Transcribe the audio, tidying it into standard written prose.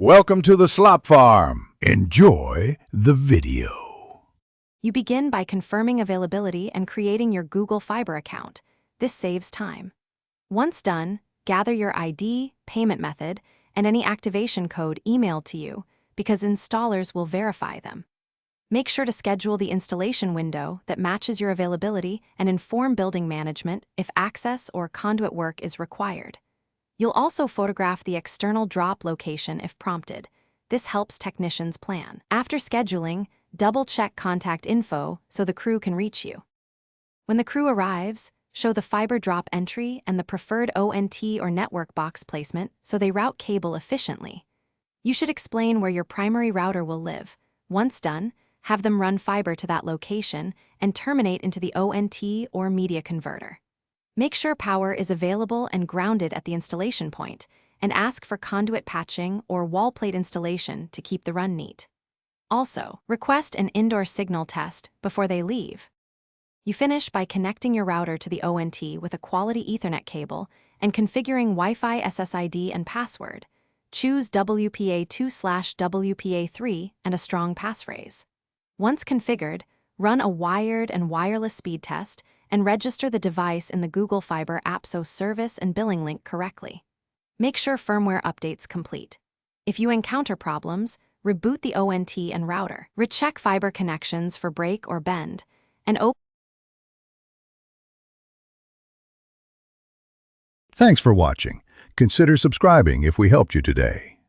Welcome to the Slop Farm. Enjoy the video. You begin by confirming availability and creating your Google Fiber account. This saves time. Once done, gather your ID, payment method, and any activation code emailed to you because installers will verify them. Make sure to schedule the installation window that matches your availability and inform building management if access or conduit work is required. You'll also photograph the external drop location if prompted. This helps technicians plan. After scheduling, double-check contact info so the crew can reach you. When the crew arrives, show the fiber drop entry and the preferred ONT or network box placement so they route cable efficiently. You should explain where your primary router will live. Once done, have them run fiber to that location and terminate into the ONT or media converter. Make sure power is available and grounded at the installation point, and ask for conduit patching or wall plate installation to keep the run neat. Also, request an indoor signal test before they leave. You finish by connecting your router to the ONT with a quality Ethernet cable and configuring Wi-Fi SSID and password. Choose WPA2/WPA3 and a strong passphrase. Once configured, run a wired and wireless speed test and register the device in the Google Fiber app so service and billing link correctly. Make sure firmware updates complete. If you encounter problems, reboot the ONT and router. Recheck fiber connections for break or bend, and Thanks for watching. Consider subscribing if we helped you today.